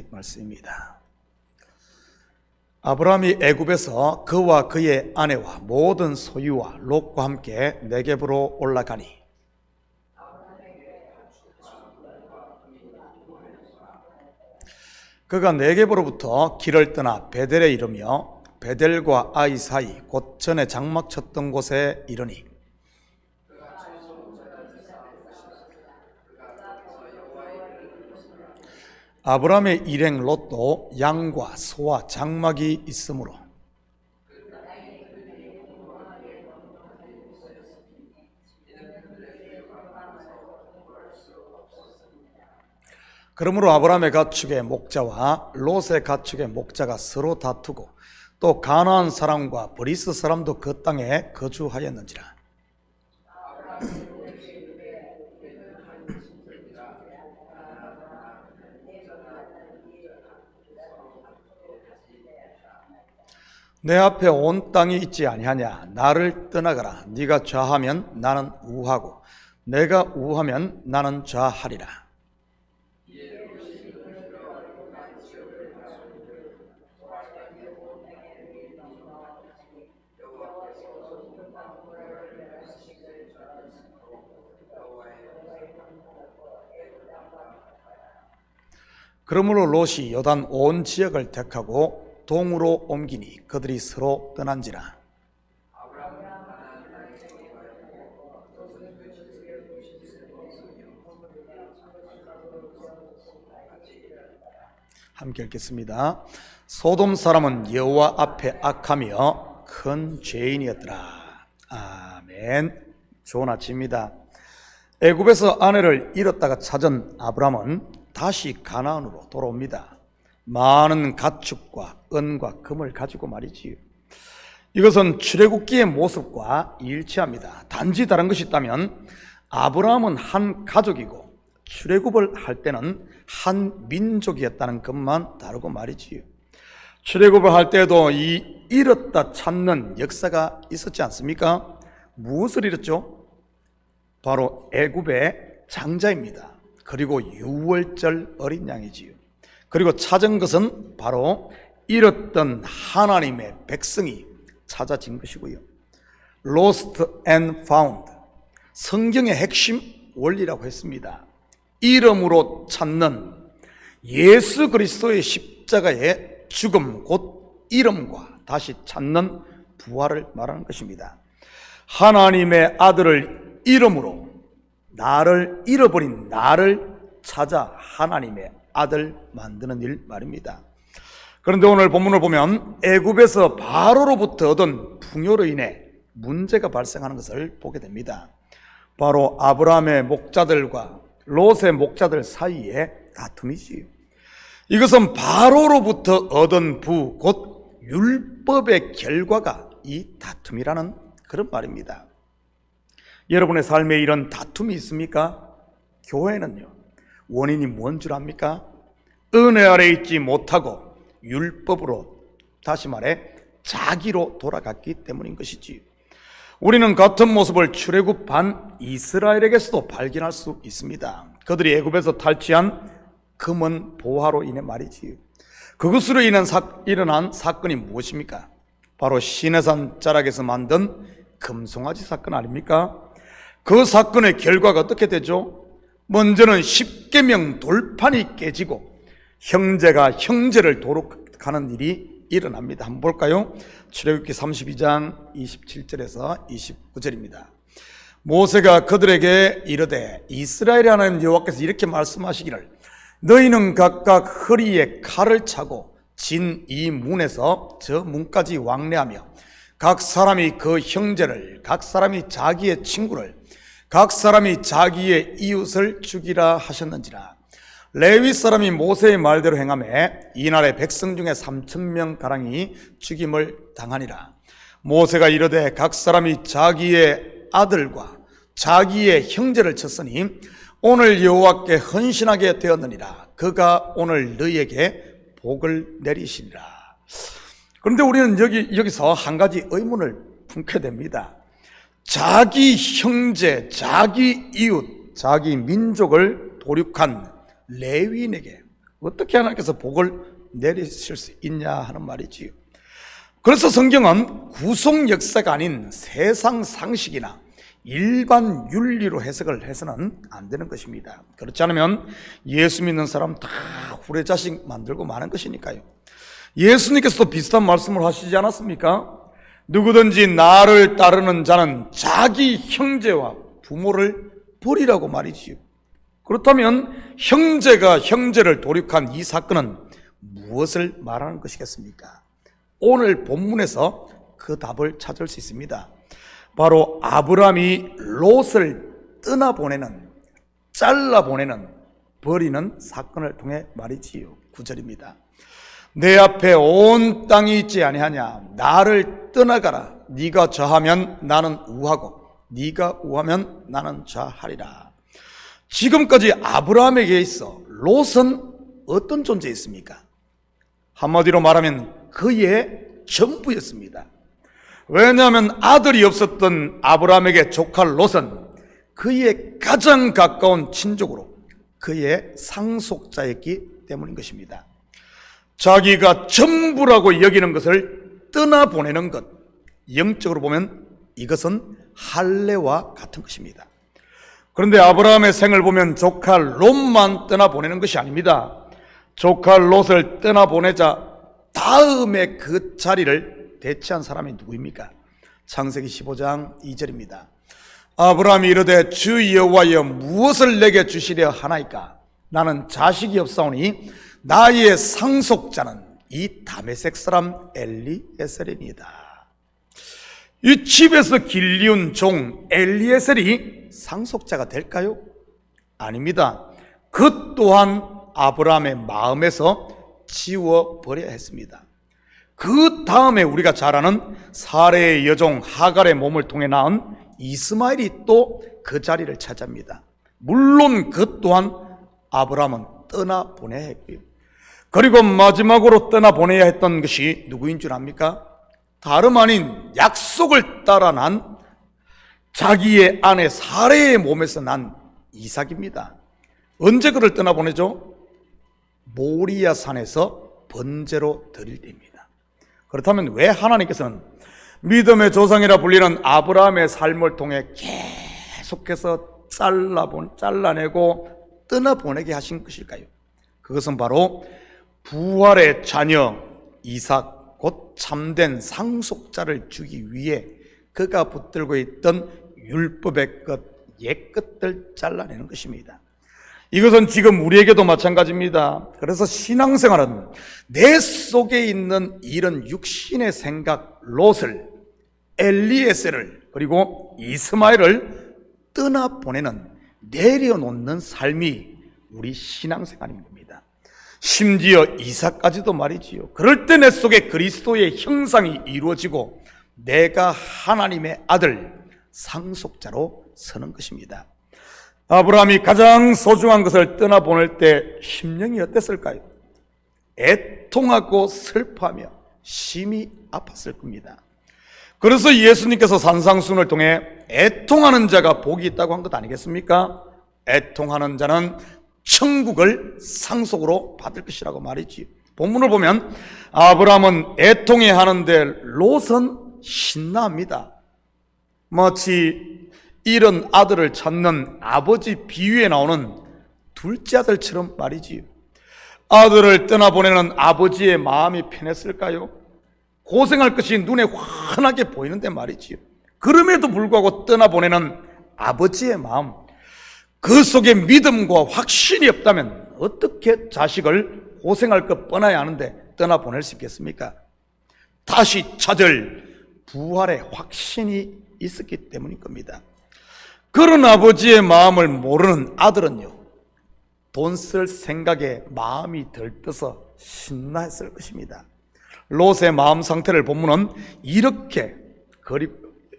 말씀입니다. 아브라함이 애굽에서 그와 그의 아내와 모든 소유와 롯과 함께 네겝으로 올라가니 그가 네겝으로부터 길을 떠나 베델에 이르며 베델과 아이 사이 곧 전에 장막 쳤던 곳에 이르니 아브라함의 일행 롯도 양과 소와 장막이 있으므로 그러므로 아브라함의 가축의 목자와 롯의 가축의 목자가 서로 다투고 또 가나안 사람과 브리스 사람도 그 땅에 거주하였는지라. 내 앞에 온 땅이 있지 아니하냐. 나를 떠나가라. 네가 좌하면 나는 우하고 내가 우하면 나는 좌하리라. 그러므로 롯이 요단 온 지역을 택하고 동으로 옮기니 그들이 서로 떠난지라. 함께 읽겠습니다. 소돔 사람은 여호와 앞에 악하며 큰 죄인이었더라. 아멘. 좋은 아침입니다. 애굽에서 아내를 잃었다가 찾은 아브라함은 다시 가나안으로 돌아옵니다. 많은 가축과 은과 금을 가지고 말이지요. 이것은 출애굽기의 모습과 일치합니다. 단지 다른 것이 있다면 아브라함은 한 가족이고 출애굽을 할 때는 한 민족이었다는 것만 다르고 말이지요. 출애굽을 할 때도 이 잃었다 찾는 역사가 있었지 않습니까? 무엇을 잃었죠? 바로 애굽의 장자입니다. 그리고 유월절 어린 양이지요. 그리고 찾은 것은 바로 잃었던 하나님의 백성이 찾아진 것이고요. Lost and found. 성경의 핵심 원리라고 했습니다. 이름으로 찾는 예수 그리스도의 십자가의 죽음, 곧 이름과 다시 찾는 부활을 말하는 것입니다. 하나님의 아들을 이름으로 나를 잃어버린 나를 찾아 하나님의 아들 만드는 일 말입니다. 그런데 오늘 본문을 보면 애굽에서 바로로부터 얻은 풍요로 인해 문제가 발생하는 것을 보게 됩니다. 바로 아브라함의 목자들과 롯의 목자들 사이에 다툼이지요. 이것은 바로로부터 얻은 부, 곧 율법의 결과가 이 다툼이라는 그런 말입니다. 여러분의 삶에 이런 다툼이 있습니까? 교회는요, 원인이 뭔 줄 압니까? 은혜 아래 있지 못하고 율법으로, 다시 말해 자기로 돌아갔기 때문인 것이지. 우리는 같은 모습을 출애굽 반 이스라엘에게서도 발견할 수 있습니다. 그들이 애굽에서 탈취한 금은 보화로 인해 말이지요. 그것으로 일어난 사건이 무엇입니까? 바로 시내산 자락에서 만든 금송아지 사건 아닙니까? 그 사건의 결과가 어떻게 되죠? 먼저는 십계명 돌판이 깨지고 형제가 형제를 도륙하는 일이 일어납니다. 한번 볼까요? 출애굽기 32장 27절에서 29절입니다. 모세가 그들에게 이르되 이스라엘의 하나님 여호와께서 이렇게 말씀하시기를 너희는 각각 허리에 칼을 차고 진 이 문에서 저 문까지 왕래하며 각 사람이 그 형제를, 각 사람이 자기의 친구를, 각 사람이 자기의 이웃을 죽이라 하셨는지라. 레위 사람이 모세의 말대로 행하매 이날에 백성 중에 3,000명 가량이 죽임을 당하니라. 모세가 이르되 각 사람이 자기의 아들과 자기의 형제를 쳤으니 오늘 여호와께 헌신하게 되었느니라. 그가 오늘 너희에게 복을 내리시리라. 그런데 우리는 여기서 한 가지 의문을 품게 됩니다. 자기 형제, 자기 이웃, 자기 민족을 도륙한 레위인에게 어떻게 하나님께서 복을 내리실 수 있냐 하는 말이지요. 그래서 성경은 구속 역사가 아닌 세상 상식이나 일반 윤리로 해석을 해서는 안 되는 것입니다. 그렇지 않으면 예수 믿는 사람 다 후레자식 만들고 마는 것이니까요. 예수님께서도 비슷한 말씀을 하시지 않았습니까? 누구든지 나를 따르는 자는 자기 형제와 부모를 버리라고 말이지요. 그렇다면 형제가 형제를 도륙한 이 사건은 무엇을 말하는 것이겠습니까? 오늘 본문에서 그 답을 찾을 수 있습니다. 바로 아브라함이 롯을 떠나보내는, 잘라보내는, 버리는 사건을 통해 말이지요. 9절입니다. 내 앞에 온 땅이 있지 아니하냐? 나를 떠나가라. 네가 저하면 나는 우하고 네가 우하면 나는 저하리라. 지금까지 아브라함에게 있어 롯은 어떤 존재였습니까? 한마디로 말하면 그의 전부였습니다. 왜냐하면 아들이 없었던 아브라함에게 조카 롯은 그의 가장 가까운 친족으로 그의 상속자였기 때문인 것입니다. 자기가 전부라고 여기는 것을 떠나보내는 것, 영적으로 보면 이것은 할례와 같은 것입니다. 그런데 아브라함의 생을 보면 조카 롯만 떠나보내는 것이 아닙니다. 조카 롯을 떠나보내자 다음에 그 자리를 대체한 사람이 누구입니까? 창세기 15장 2절입니다. 아브라함이 이르되 주 여호와여 무엇을 내게 주시려 하나이까? 나는 자식이 없사오니 나의 상속자는 이 다메섹 사람 엘리에셀이니이다. 이 집에서 길리운 종 엘리에셀이 상속자가 될까요? 아닙니다. 그 또한 아브라함의 마음에서 지워버려야 했습니다. 그 다음에 우리가 잘 아는 사레의 여종 하갈의 몸을 통해 낳은 이스마엘이 또 그 자리를 차지합니다. 물론 그 또한 아브라함은 떠나보내야 했고요. 그리고 마지막으로 떠나보내야 했던 것이 누구인 줄 압니까? 다름 아닌 약속을 따라 난 자기의 아내 사레의 몸에서 난 이삭입니다. 언제 그를 떠나보내죠? 모리아 산에서 번제로 드릴 때입니다. 그렇다면 왜 하나님께서는 믿음의 조상이라 불리는 아브라함의 삶을 통해 계속해서 잘라내고 떠나보내게 하신 것일까요? 그것은 바로 부활의 자녀 이삭 곧 참된 상속자를 주기 위해 그가 붙들고 있던 율법의 것, 옛것들 잘라내는 것입니다. 이것은 지금 우리에게도 마찬가지입니다. 그래서 신앙생활은 내 속에 있는 이런 육신의 생각, 롯을, 엘리에셀을, 그리고 이스마엘을 떠나보내는, 내려놓는 삶이 우리 신앙생활인 겁니다. 심지어 이삭까지도 말이지요. 그럴 때 내 속에 그리스도의 형상이 이루어지고 내가 하나님의 아들, 상속자로 서는 것입니다. 아브라함이 가장 소중한 것을 떠나보낼 때 심령이 어땠을까요? 애통하고 슬퍼하며 심히 아팠을 겁니다. 그래서 예수님께서 산상순을 통해 애통하는 자가 복이 있다고 한 것 아니겠습니까? 애통하는 자는 천국을 상속으로 받을 것이라고 말이지. 본문을 보면 아브라함은 애통해 하는데 롯은 신나합니다. 마치 이런 아들을 찾는 아버지 비유에 나오는 둘째 아들처럼 말이지요. 아들을 떠나보내는 아버지의 마음이 편했을까요? 고생할 것이 눈에 환하게 보이는데 말이지요. 그럼에도 불구하고 떠나보내는 아버지의 마음, 그 속에 믿음과 확신이 없다면 어떻게 자식을 고생할 것 뻔하야 하는데 떠나보낼 수 있겠습니까? 다시 찾을 부활의 확신이 있었기 때문일 겁니다. 그런 아버지의 마음을 모르는 아들은요, 돈 쓸 생각에 마음이 들떠서 신나했을 것입니다. 롯의 마음 상태를 본문은 이렇게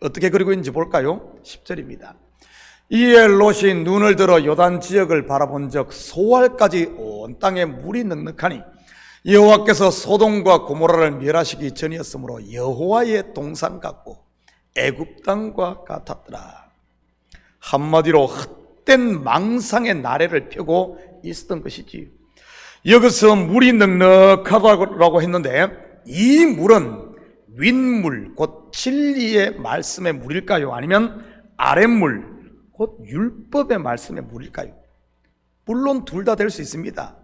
어떻게 그리고 있는지 볼까요? 10절입니다. 이에 롯이 눈을 들어 요단 지역을 바라본 적 소알까지 온 땅에 물이 넉넉하니 여호와께서 소돔과 고모라를 멸하시기 전이었으므로 여호와의 동산 같고 애굽 땅과 같았더라. 한마디로 헛된 망상의 나래를 펴고 있었던 것이지. 여기서 물이 넉넉하다고 했는데 이 물은 윗물 곧 진리의 말씀의 물일까요? 아니면 아랫물 곧 율법의 말씀의 물일까요? 물론 둘 다 될 수 있습니다.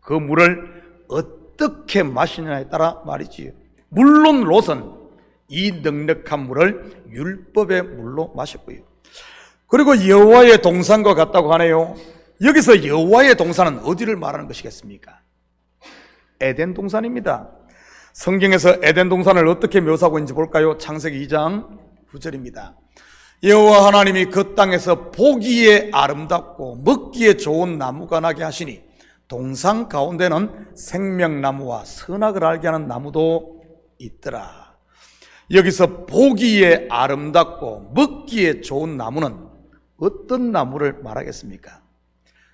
그 물을 어떻게 마시느냐에 따라 말이지요. 물론 롯은 이 넉넉한 물을 율법의 물로 마셨고요. 그리고 여호와의 동산과 같다고 하네요. 여기서 여호와의 동산은 어디를 말하는 것이겠습니까? 에덴 동산입니다. 성경에서 에덴 동산을 어떻게 묘사하고 있는지 볼까요? 창세기 2장 9절입니다. 여호와 하나님이 그 땅에서 보기에 아름답고 먹기에 좋은 나무가 나게 하시니 동산 가운데는 생명나무와 선악을 알게 하는 나무도 있더라. 여기서 보기에 아름답고 먹기에 좋은 나무는 어떤 나무를 말하겠습니까?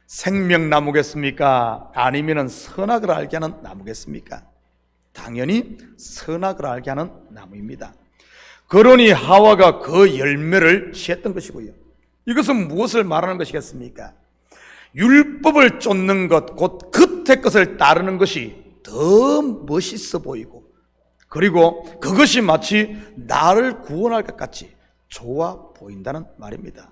생명나무겠습니까? 아니면 선악을 알게 하는 나무겠습니까? 당연히 선악을 알게 하는 나무입니다. 그러니 하와가 그 열매를 취했던 것이고요. 이것은 무엇을 말하는 것이겠습니까? 율법을 쫓는 것, 곧 겉의 것을 따르는 것이 더 멋있어 보이고, 그리고 그것이 마치 나를 구원할 것 같이 좋아 보인다는 말입니다.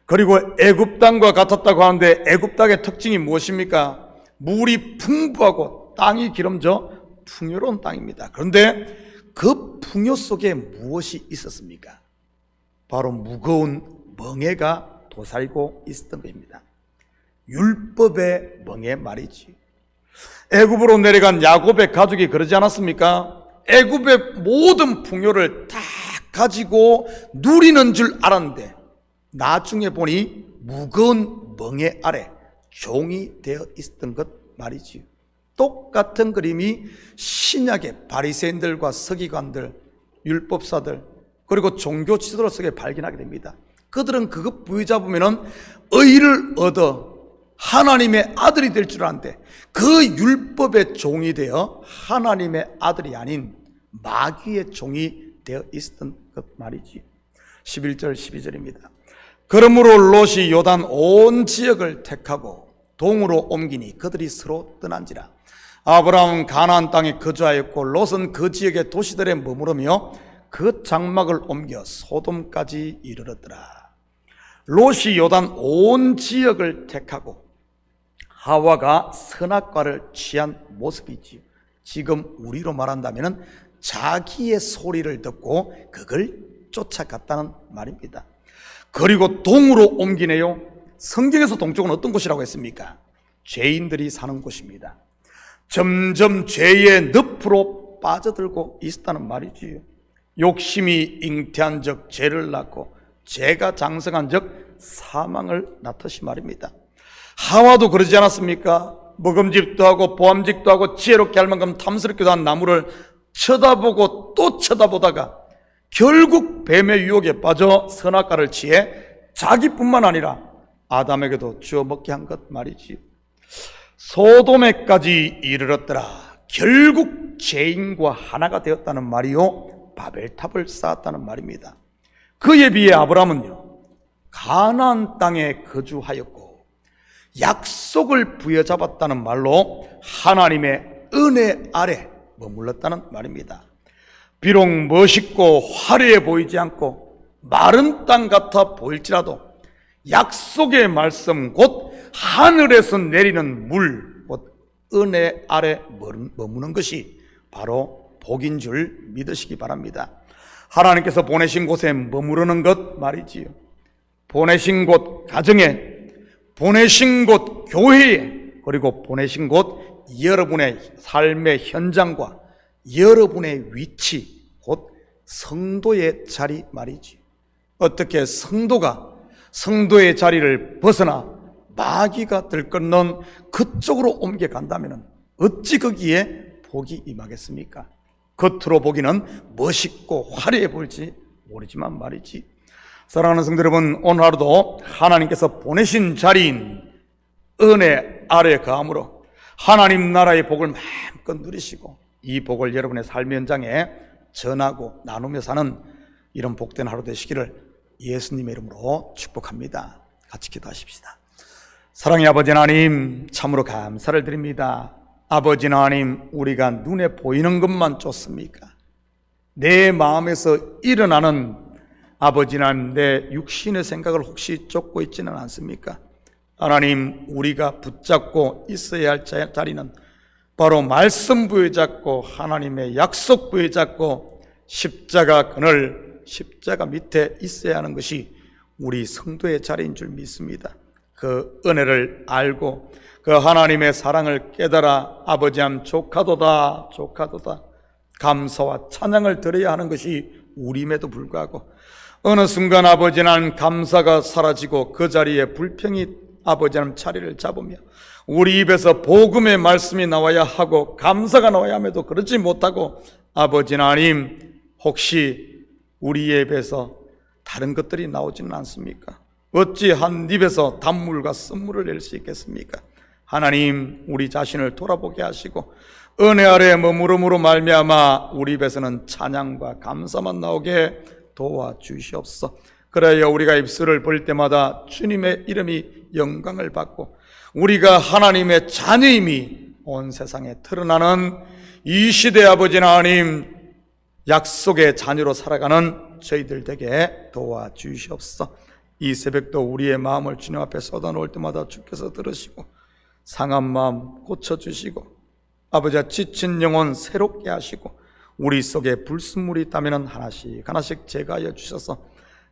그리고 애굽 땅과 같았다고 하는데 애굽 땅의 특징이 무엇입니까? 물이 풍부하고 땅이 기름져 풍요로운 땅입니다. 그런데 그 풍요 속에 무엇이 있었습니까? 바로 무거운 멍에가 도사리고 있었던 것입니다. 율법의 멍에 말이지. 애굽으로 내려간 야곱의 가족이 그러지 않았습니까? 애굽의 모든 풍요를 다 가지고 누리는 줄 알았는데 나중에 보니 무거운 멍에 아래 종이 되어 있었던 것 말이지. 똑같은 그림이 신약의 바리새인들과 서기관들, 율법사들, 그리고 종교 지도자 속에 발견하게 됩니다. 그들은 그것 부여잡으면 의를 얻어 하나님의 아들이 될 줄 아는데 그 율법의 종이 되어 하나님의 아들이 아닌 마귀의 종이 되어 있었던 것 말이지. 11절 12절입니다. 그러므로 롯이 요단 온 지역을 택하고 동으로 옮기니 그들이 서로 떠난지라. 아브라함은 가나안 땅에 거주하였고 롯은 그 지역의 도시들에 머무르며 그 장막을 옮겨 소돔까지 이르렀더라. 롯이 요단 온 지역을 택하고 하와가 선악과를 취한 모습이지요. 지금 우리로 말한다면 자기의 소리를 듣고 그걸 쫓아갔다는 말입니다. 그리고 동으로 옮기네요. 성경에서 동쪽은 어떤 곳이라고 했습니까? 죄인들이 사는 곳입니다. 점점 죄의 늪으로 빠져들고 있다는 말이지요. 욕심이 잉태한 적 죄를 낳고 죄가 장성한 적 사망을 낳듯이 말입니다. 하와도 그러지 않았습니까? 먹음직도 하고 보암직도 하고 지혜롭게 할 만큼 탐스럽기도 한 나무를 쳐다보고 또 쳐다보다가 결국 뱀의 유혹에 빠져 선악과를 취해 자기뿐만 아니라 아담에게도 주어 먹게 한 것 말이지요. 소돔에까지 이르렀더라. 결국 죄인과 하나가 되었다는 말이요, 바벨탑을 쌓았다는 말입니다. 그에 비해 아브라함은요, 가나안 땅에 거주하였고 약속을 부여잡았다는 말로 하나님의 은혜 아래 머물렀다는 말입니다. 비록 멋있고 화려해 보이지 않고 마른 땅 같아 보일지라도 약속의 말씀 곧 하늘에서 내리는 물 곧 은혜 아래 머무는 것이 바로 복인 줄 믿으시기 바랍니다. 하나님께서 보내신 곳에 머무르는 것 말이지요. 보내신 곳 가정에, 보내신 곳 교회에, 그리고 보내신 곳 여러분의 삶의 현장과 여러분의 위치, 곧 성도의 자리 말이지. 어떻게 성도가 성도의 자리를 벗어나 마귀가 들끓는 그쪽으로 옮겨간다면 어찌 거기에 복이 임하겠습니까? 겉으로 보기는 멋있고 화려해 보일지 모르지만 말이지. 사랑하는 성도 여러분, 오늘 하루도 하나님께서 보내신 자리인 은혜 아래 거함으로 하나님 나라의 복을 마음껏 누리시고 이 복을 여러분의 삶의 현장에 전하고 나누며 사는 이런 복된 하루 되시기를 예수님의 이름으로 축복합니다. 같이 기도하십시다. 사랑의 아버지 하나님, 참으로 감사를 드립니다. 아버지 하나님, 우리가 눈에 보이는 것만 쫓습니까? 내 마음에서 일어나는 아버지 하나님, 내 육신의 생각을 혹시 쫓고 있지는 않습니까? 하나님, 우리가 붙잡고 있어야 할 자리는 바로 말씀 부여잡고 하나님의 약속 부여잡고 십자가 그늘, 십자가 밑에 있어야 하는 것이 우리 성도의 자리인 줄 믿습니다. 그 은혜를 알고 그 하나님의 사랑을 깨달아 아버지 하나님, 조카도다 조카도다 감사와 찬양을 드려야 하는 것이 우리임에도 불구하고 어느 순간 아버지 하나님, 감사가 사라지고 그 자리에 불평이 아버지 하나님 자리를 잡으며 우리 입에서 복음의 말씀이 나와야 하고 감사가 나와야 함에도 그러지 못하고 아버지 하나님, 혹시 우리 입에서 다른 것들이 나오지는 않습니까? 어찌 한 입에서 단물과 쓴물을 낼 수 있겠습니까? 하나님, 우리 자신을 돌아보게 하시고 은혜 아래 머무름으로 말미암아 우리 입에서는 찬양과 감사만 나오게 도와주시옵소서. 그래야 우리가 입술을 벌 때마다 주님의 이름이 영광을 받고 우리가 하나님의 자녀임이 온 세상에 드러나는 이 시대 아버지 하나님, 약속의 자녀로 살아가는 저희들 되게 도와주시옵소서. 이 새벽도 우리의 마음을 주님 앞에 쏟아놓을 때마다 주께서 들으시고 상한 마음 고쳐주시고 아버지와 지친 영혼 새롭게 하시고 우리 속에 불순물이 있다면 하나씩 하나씩 제거하여 주셔서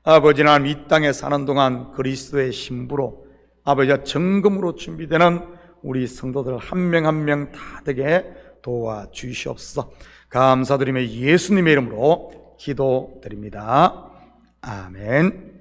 아버지 하나님, 이 땅에 사는 동안 그리스도의 신부로 아버지와 정금으로 준비되는 우리 성도들 한 명 한 명 다 되게 도와주시옵소서. 감사드리며 예수님의 이름으로 기도드립니다. 아멘.